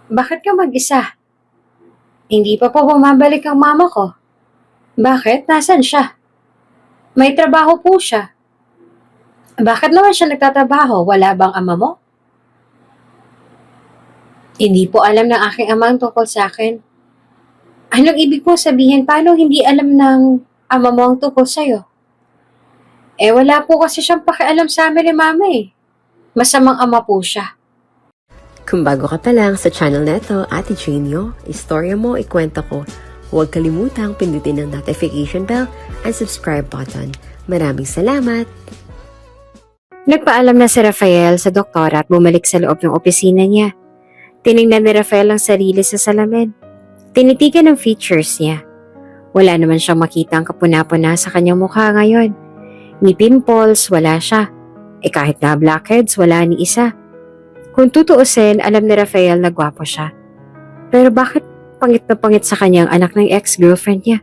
Bakit ka mag-isa? Hindi pa po bumabalik ang mama ko. Bakit? Nasaan siya? May trabaho po siya. Bakit naman siya nagtatrabaho? Wala bang ama mo? Hindi po alam ng aking ama ang tungkol sa akin. Anong ibig po sabihin? Paano hindi alam ng ama mo ang tungkol sa'yo? Wala po kasi siyang pakialam sa amin ni mama eh. Masamang ama po siya. Kung bago ka pa lang sa channel neto, Ate Genio, istorya mo, ikwento ko. Huwag kalimutang pindutin ang notification bell and subscribe button. Maraming salamat! Nagpaalam na si Rafael sa doktor at bumalik sa loob ng opisina niya. Tiningnan ni Rafael ang sarili sa salamin. Tinitigan ang features niya. Wala naman siyang makita ang kapuna-puna sa kanyang mukha ngayon. Ni pimples, wala siya. Kahit na blackheads, wala ni isa. Kung tutuusin, alam ni Rafael na gwapo siya. Pero bakit pangit na pangit sa kanyang anak ng ex-girlfriend niya?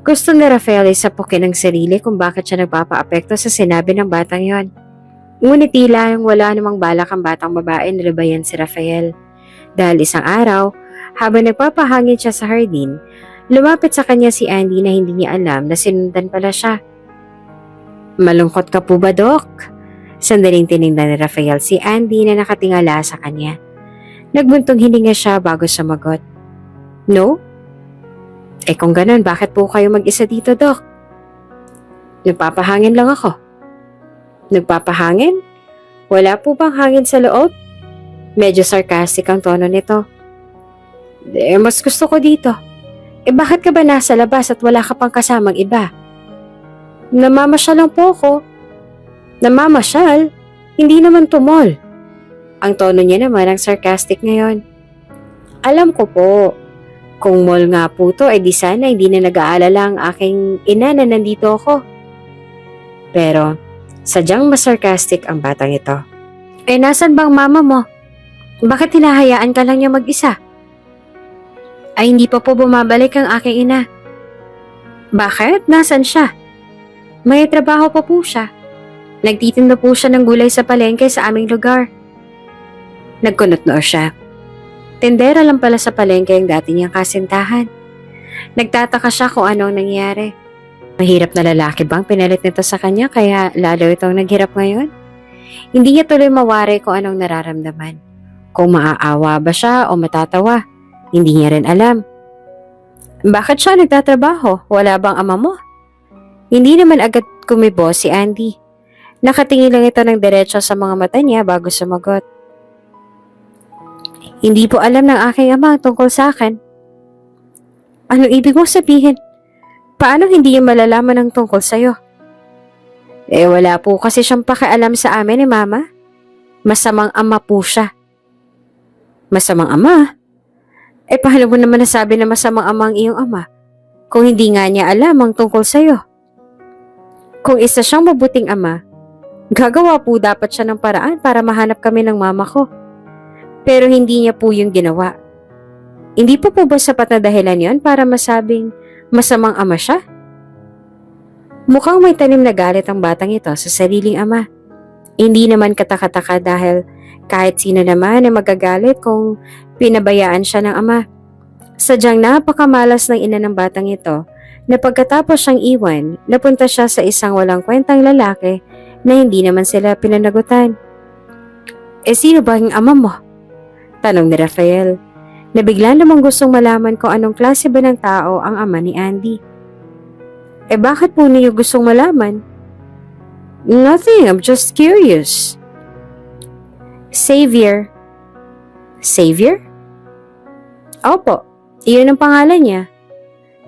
Gusto ni Rafael ay sapukin ang sarili kung bakit siya nagpapaapekto sa sinabi ng batang yon. Ngunit tila yung wala namang balak ang batang babae na lubayan si Rafael. Dahil isang araw, habang nagpapahangin siya sa hardin, lumapit sa kanya si Andy na hindi niya alam na sinundan pala siya. Malungkot ka po ba, Doc? Sandaling tinignan ni Rafael si Andy na nakatingala sa kanya. Nagbuntong hininga siya bago sumagot. No? Kung ganun, bakit po kayo mag-isa dito, Doc? Nagpapahangin lang ako. Nagpapahangin? Wala po bang hangin sa loob? Medyo sarcastic ang tono nito. Mas gusto ko dito. Bakit ka ba nasa labas at wala ka pang kasamang iba? Namamasyal lang po ako. Namamasyal? Hindi naman to mall. Ang tono niya naman ang sarcastic ngayon. Alam ko po. Kung mall nga po to, di sana hindi na nag-aalala ang aking ina na nandito ako. Pero, sadyang mas sarcastic ang batang ito. Nasan bang mama mo? Bakit hinahayaan ka lang niya mag-isa? Hindi pa po bumabalik ang aking ina. Bakit? Nasaan siya? May trabaho pa po siya. Nagtitinda po siya ng gulay sa palengke sa aming lugar. Nagkunot-noo siya. Tendera lang pala sa palengke ang dati niyang kasintahan. Nagtataka siya kung anong nangyari. Mahirap na lalaki bang pinalit nito sa kanya kaya lalo itong naghirap ngayon? Hindi niya tuloy mawari kung anong nararamdaman. Kung maaawa ba siya o matatawa, hindi niya rin alam. Bakit siya nagtatrabaho? Wala bang ama mo? Hindi naman agad kumibo si Andy. Nakatingin lang ito ng diretso sa mga mata niya bago sumagot. Hindi po alam ng aking ama tungkol sa akin. Anong ibig mo sabihin? Paano hindi niya malalaman ang tungkol sa'yo? Wala po kasi siyang pakialam sa amin ni mama. Masamang ama po siya. Masamang ama? Paano mo naman nasabi na masamang ama ang iyong ama? Kung hindi nga niya alam ang tungkol sa'yo. Kung isa siyang mabuting ama, gagawa po dapat siya ng paraan para mahanap kami ng mama ko. Pero hindi niya po yung ginawa. Hindi pa po ba sapat na dahilan yon para masabing masamang ama siya? Mukhang may tanim na galit ang batang ito sa sariling ama. Hindi naman katakataka dahil kahit sino naman ay magagalit kung pinabayaan siya ng ama. Sadyang napakamalas ng ina ng batang ito na pagkatapos siyang iwan, napunta siya sa isang walang kwentang lalaki na hindi naman sila pinanagutan. Sino ba ang ama mo? Tanong ni Rafael, na bigla namang gustong malaman kung anong klase ba ng tao ang ama ni Andy. Bakit po niyo gustong malaman? Nothing, I'm just curious. Xavier. Xavier? Opo, iyon ang pangalan niya.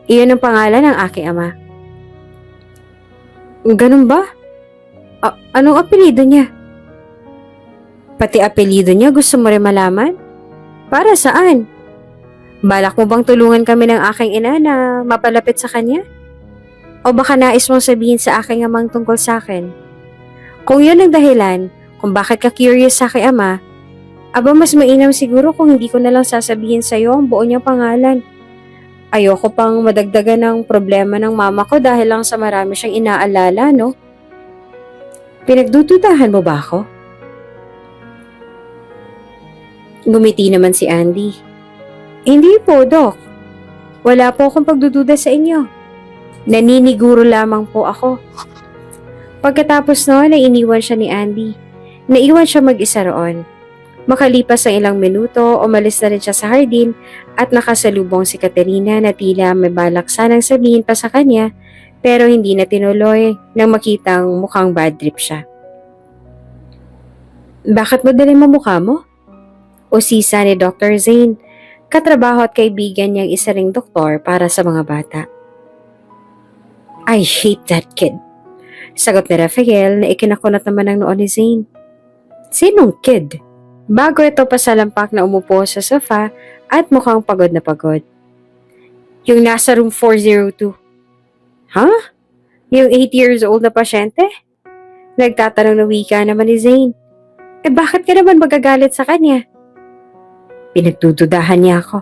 Iyon ang pangalan ng aking ama. Ganun ba? Anong apelido niya? Pati apelido niya gusto mo rin malaman? Para saan? Balak mo bang tulungan kami ng aking ina na mapalapit sa kanya? O baka nais mong sabihin sa aking amang tungkol sa akin? Kung yun ang dahilan kung bakit ka curious sa aking ama, mas mainam siguro kung hindi ko na lang sasabihin sa iyo ang buo niyang pangalan. Ayoko pang madagdagan ng problema ng mama ko dahil lang sa marami siyang inaalala, no? Pinagdududahan mo ba ako? Gumiti naman si Andy. Hindi po, Doc. Wala po akong pagdududa sa inyo. Naniniguro lamang po ako. Pagkatapos noon ay iniwan siya ni Andy. Naiwan siya mag-isa roon. Makalipas ang ilang minuto, umalis na rin siya sa hardin at nakasalubong si Katerina na tila may balak sanang sabihin pa sa kanya pero hindi na tinuloy nang makitang mukhang bad trip siya. Bakit mo dilim ang mukha mo? Usisa ni Dr. Zane, katrabaho at kaibigan niyang isa ring doktor para sa mga bata. I hate that kid. Sagot ni Rafael na ikinakunat naman ng noo ni Zane. Sinong kid? Bago ito pasalampak na umupo sa sofa at mukhang pagod na pagod. Yung nasa room 402. Huh? Yung 8 years old na pasyente? Nagtatanong na wika naman ni Zane. Bakit ka naman magagalit sa kanya? Pinagdududahan niya ako.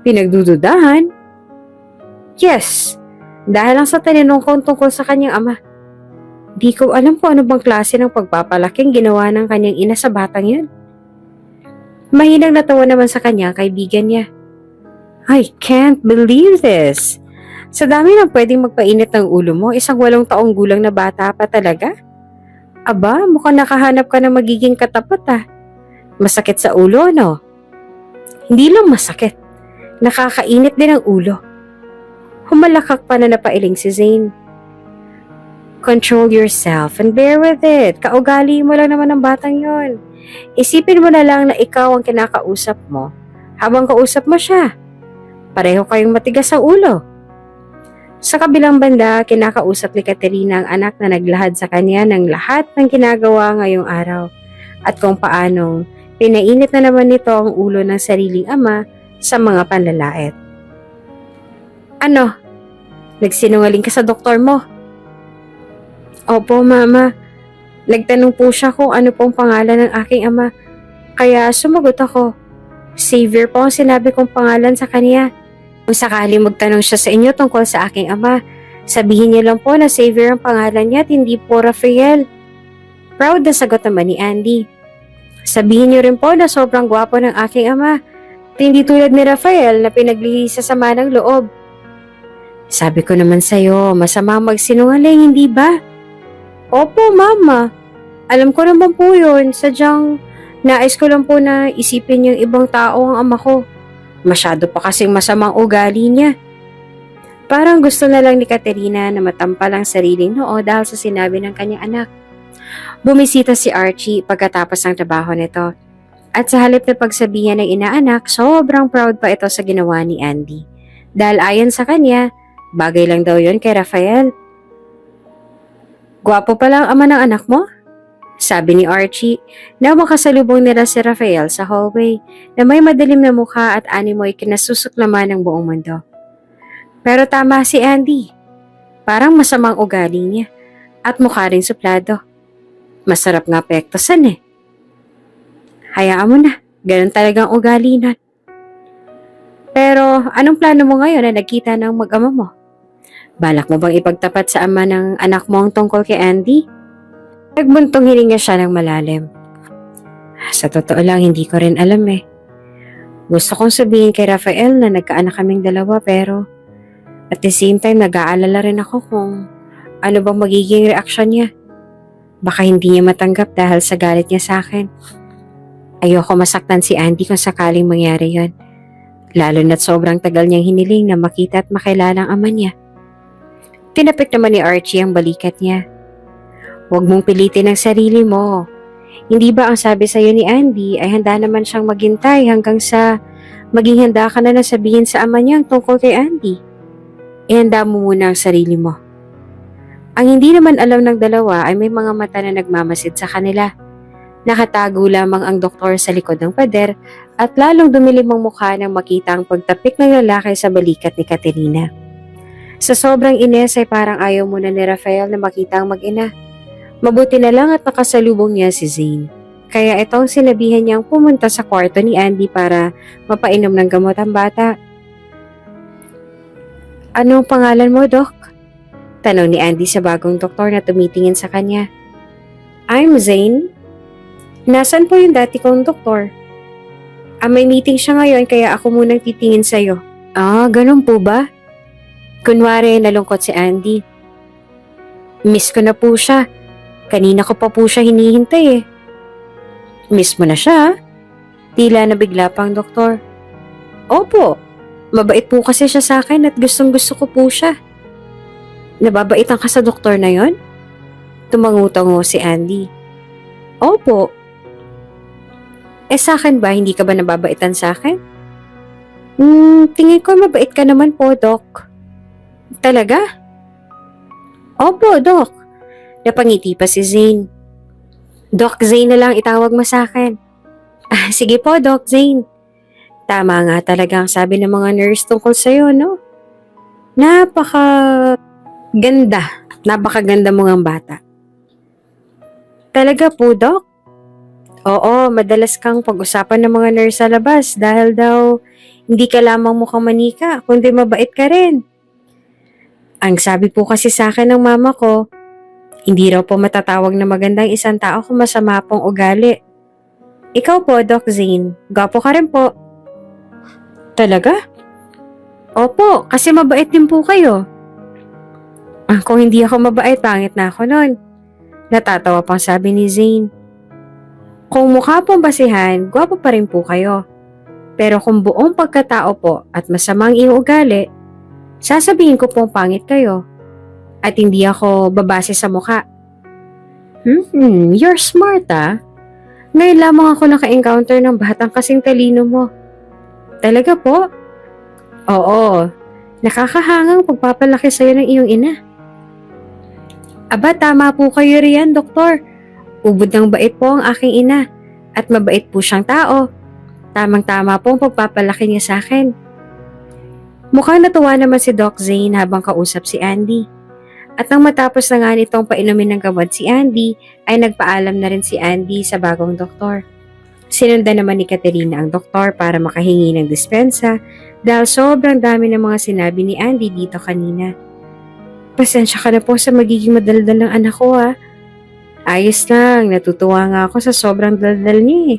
Pinagdududahan? Yes, dahil lang sa tinanong ko tungkol sa kanyang ama. Di ko alam kung ano bang klase ng pagpapalaking ginawa ng kanyang ina sa batang yun. Mahinang natawa naman sa kanya kaibigan niya. I can't believe this. Sa dami ng pwedeng magpainit ng ulo mo, isang 8 taong gulang na bata pa talaga? Aba, mukhang nakahanap ka ng magiging katapat ah. Masakit sa ulo, no? Hindi lang masakit. Nakakainit din ang ulo. Humalakak pa na napailing si Zane. Control yourself and bear with it. Kaugali mo lang naman ang batang yon. Isipin mo na lang na ikaw ang kinakausap mo habang kausap mo siya. Pareho kayong matigas sa ulo. Sa kabilang banda, kinakausap ni Katerina ang anak na naglahad sa kanya ng lahat ng ginagawa ngayong araw at kung paanong pinainit na naman nito ang ulo ng sariling ama sa mga panlalait. Ano? Nagsinungaling ka sa doktor mo? Opo, Mama. Nagtanong po siya kung ano pong pangalan ng aking ama. Kaya sumagot ako. Xavier po ang sinabi kong pangalan sa kanya. Kung sakali magtanong siya sa inyo tungkol sa aking ama, sabihin niyo lang po na Xavier ang pangalan niya at hindi po Rafael. Proud na sagot naman ni Andy. Sabihin niyo rin po na sobrang gwapo ng aking ama at hindi tulad ni Rafael na pinaglihi sa sama ng loob. Sabi ko naman sa'yo, masama magsinungaling, hindi ba? Opo, Mama. Alam ko naman po yun. Sadyang nais ko lang po na isipin yung ibang tao ang ama ko. Masyado pa kasing masamang ugali niya. Parang gusto na lang ni Katerina na matampal ang sariling noo dahil sa sinabi ng kanyang anak. Bumisita si Archie pagkatapos ng trabaho nito. At sa halip na pagsabihan ng inaanak, sobrang proud pa ito sa ginawa ni Andy. Dahil ayon sa kanya, bagay lang daw yon kay Rafael. Gwapo pala ang ama ng anak mo? Sabi ni Archie na makasalubong nila si Rafael sa hallway na may madilim na mukha at animoy kinasusuklaman ng buong mundo. Pero tama si Andy. Parang masamang ugali niya at mukha rin suplado. Masarap nga pektosan eh. Hayaan mo na, ganun talagang ugali nun. Pero anong plano mo ngayon na nagkita ng mag-ama mo? Balak mo bang ipagtapat sa ama ng anak mo ang tungkol kay Andy? Nagbuntong hininga siya ng malalim. Sa totoo lang, hindi ko rin alam eh. Gusto kong sabihin kay Rafael na nagkaanak kaming dalawa pero at the same time nag-aalala rin ako kung ano bang magiging reaksyon niya. Baka hindi niya matanggap dahil sa galit niya sa akin. Ayoko masaktan si Andy kung sakaling mangyari yon. Lalo na't sobrang tagal niyang hiniling na makita at makilala ang ama niya. Tinapik naman ni Archie ang balikat niya. Huwag mong pilitin ang sarili mo. Hindi ba ang sabi sa'yo ni Andy ay handa naman siyang maghintay hanggang sa maging handa ka na sabihin sa ama niya ang tungkol kay Andy? Ihanda mo muna ang sarili mo. Ang hindi naman alam ng dalawa ay may mga mata na nagmamasid sa kanila. Nakatago lamang ang doktor sa likod ng pader at lalong dumilim ang mukha nang makita ang pagtapik ng lalaki sa balikat ni Katerina. Sa sobrang ines ay parang ayaw muna ni Rafael na makita ang mag-ina. Mabuti na lang at nakasalubong niya si Zane. Kaya ito ang sinabihan niyang pumunta sa kwarto ni Andy para mapainom ng gamot ang bata. Anong pangalan mo, Doc? Tanong ni Andy sa bagong doktor na tumitingin sa kanya. I'm Zane. Nasaan po yung dati kong doktor? May meeting siya ngayon kaya ako munang titingin sa'yo. Ganun po ba? Kunwari, nalungkot si Andy. Miss ko na po siya. Kanina ko pa po siya hinihintay eh. Miss mo na siya? Tila nabigla pang doktor. Opo, mabait po kasi siya sa akin at gustong gusto ko po siya. Nababaitan ka sa doktor na yon? Tumangutango si Andy. Opo. Sa akin ba, hindi ka ba nababaitan sa akin? Tingin ko mabait ka naman po, Doc. Talaga? Opo, Doc. Napangiti pa si Zane. Doc Zane na lang itawag mo sa akin. Sige po, Doc Zane. Tama nga talaga ang sabi ng mga nurse tungkol sa'yo, no? Napakaganda mo ngang bata. Talaga po, Doc? Oo, madalas kang pag-usapan ng mga nurse sa labas dahil daw hindi ka lamang mukhang manika, kundi mabait ka rin. Ang sabi po kasi sa akin ng mama ko, hindi raw po matatawag na magandang isang tao kung masama pong ugali. Ikaw po, Doc Zane, gwapo ka rin po. Talaga? Opo, kasi mabait din po kayo. Kung hindi ako mabait, pangit na ako nun. Natatawa pang sabi ni Zane. Kung mukha pong basihan, gwapo pa rin po kayo. Pero kung buong pagkatao po at masamang iyong ugali, sasabihin ko pong pangit kayo. At hindi ako babase sa mukha. You're smart ah. Ngayon lamang ako naka-encounter ng batang kasing talino mo. Talaga po? Oo, nakakahangang pagpapalaki sa'yo ng iyong ina. Aba, tama po kayo riyan, doktor. Ubod ng bait po ang aking ina at mabait po siyang tao. Tamang-tama po ang pagpapalaki niya sa akin. Mukhang natuwa naman si Doc Zane habang kausap si Andy. At nang matapos na nga nitong painumin ng gamot si Andy, ay nagpaalam na rin si Andy sa bagong doktor. Sinundan naman ni Katerina ang doktor para makahingi ng dispensa dahil sobrang dami ng mga sinabi ni Andy dito kanina. Pasensya ka na po sa magiging madaldal ng anak ko ha. Ayos lang, natutuwa nga ako sa sobrang daldal niya eh.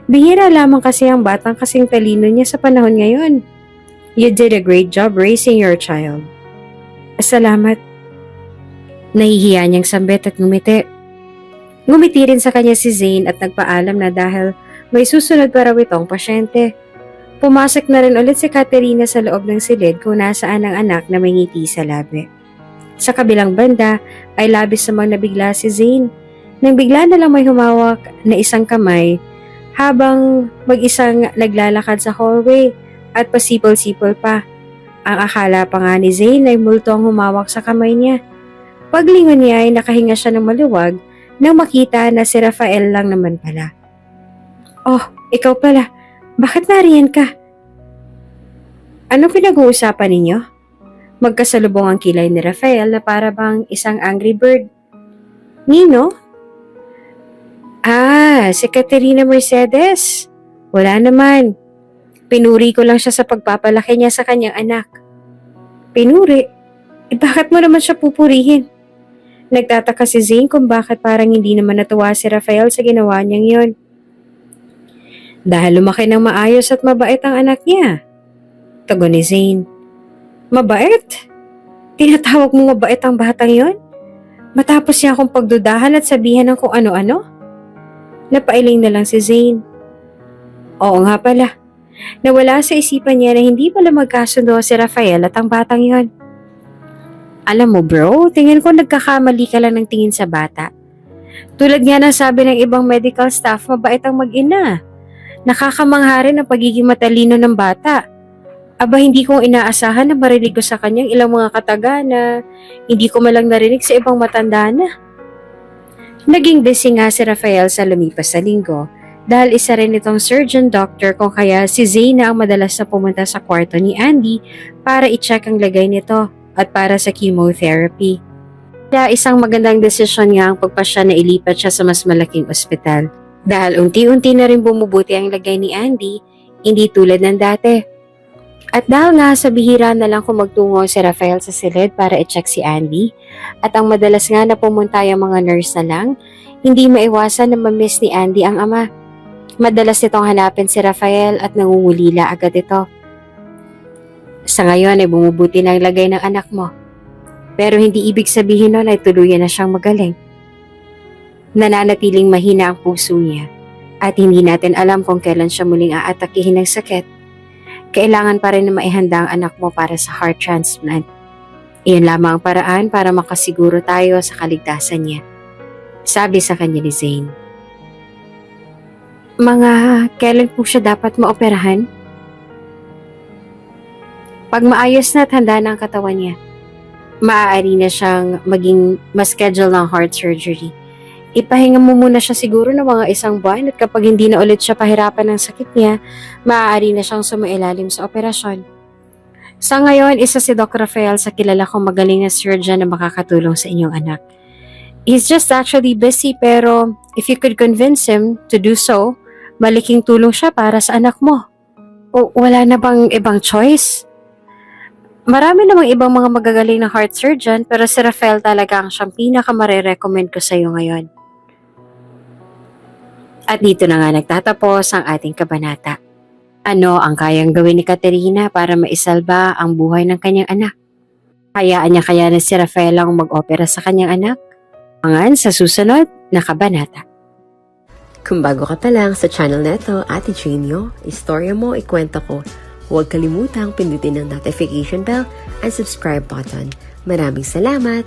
Bihira lamang kasi ang batang kasing talino niya sa panahon ngayon. You did a great job raising your child. Salamat. Nahihiya niyang sambit at ngumiti. Ngumiti rin sa kanya si Zane at nagpaalam na dahil may susunod pa raw itong pasyente. Pumasok na rin ulit si Katerina sa loob ng silid kung nasaan ang anak na may ngiti sa labi. Sa kabilang banda ay labis namang nabigla si Zane nang bigla na lang may humawak na isang kamay habang mag-isang naglalakad sa hallway at pasipol-sipol pa. Ang akala pa nga ni Zane ay multo ang humawak sa kamay niya. Paglingon niya ay nakahinga siya ng maluwag nang makita na si Rafael lang naman pala. Oh, ikaw pala. Bakit nariyan ka? Ano pinag-uusapan ninyo? Magkasalubong ang kilay ni Rafael na para bang isang angry bird. Nino? Si Katerina Mercedes. Wala naman. Pinuri ko lang siya sa pagpapalaki niya sa kanyang anak. Pinuri? Bakit mo naman siya pupurihin? Nagtataka si Zane kung bakit parang hindi naman natuwa si Rafael sa ginawa niyang yon. Dahil lumaki ng maayos at mabait ang anak niya. Tugon ni Zane. Mabait? Tinatawag mo mabait ang batang yon? Matapos niya akong pagdudahan at sabihan ng kung ano-ano? Napailing na lang si Zane. Oo nga pala. Nawala sa isipan niya na hindi pala magkasundo si Rafael at ang batang yon. Alam mo bro, tingin ko nagkakamali ka lang ng tingin sa bata. Tulad nga ng sabi ng ibang medical staff, mabait ang mag-ina. Nakakamangha rin ang pagiging matalino ng bata. Aba, hindi ko inaasahan na marinig ko sa kanyang ilang mga kataga na hindi ko malang narinig sa ibang matanda na. Naging busy nga si Rafael sa lumipas na linggo dahil isa rin itong surgeon doctor kung kaya si Zane ang madalas na pumunta sa kwarto ni Andy para i-check ang lagay nito at para sa chemotherapy. Kaya isang magandang desisyon nga ang pagpasya na ilipat siya sa mas malaking ospital dahil unti-unti na rin bumubuti ang lagay ni Andy, hindi tulad ng dati. At dahil nga sa bihira na lang kung magtungo si Rafael sa silid para i-check si Andy, at ang madalas nga na pumunta yung mga nurse na lang, hindi maiwasan na mamiss ni Andy ang ama. Madalas nitong hanapin si Rafael at nangungulila agad ito. Sa ngayon ay bumubuti na ang lagay ng anak mo. Pero hindi ibig sabihin nun ay tuluyan na siyang magaling. Nananatiling mahina ang puso niya at hindi natin alam kung kailan siya muling aatakihin ng sakit. Kailangan pa rin na maihanda ang anak mo para sa heart transplant. Iyon lamang ang paraan para makasiguro tayo sa kaligtasan niya. Sabi sa kanya ni Zane. Mga kailan po siya dapat maoperahan? Pag maayos na at handa na ang katawan niya, maaari na siyang maging ma-schedule ng heart surgery. Ipahinga mo muna siya siguro ng mga 1 buwan at kapag hindi na ulit siya pahirapan ng sakit niya, maaari na siyang sumailalim sa operasyon. Sa ngayon, isa si Doc Rafael sa kilala kong magaling na surgeon na makakatulong sa inyong anak. He's just actually busy pero if you could convince him to do so, malaking tulong siya para sa anak mo. O wala na bang ibang choice? Marami namang ibang mga magagaling na heart surgeon pero si Rafael talaga ang siyang pinaka-marirecommend ko sa iyo ngayon. At dito na nga nagtatapos ang ating kabanata. Ano ang kayang gawin ni Katerina para maisalba ang buhay ng kanyang anak? Hayaan niya kaya na si Rafael ang mag-opera sa kanyang anak? Abangan sa susunod na kabanata. Kung bago ka pa lang sa channel neto, Ate Genio, istorya mo, ikwento ko, huwag kalimutang pindutin ang notification bell and subscribe button. Maraming salamat!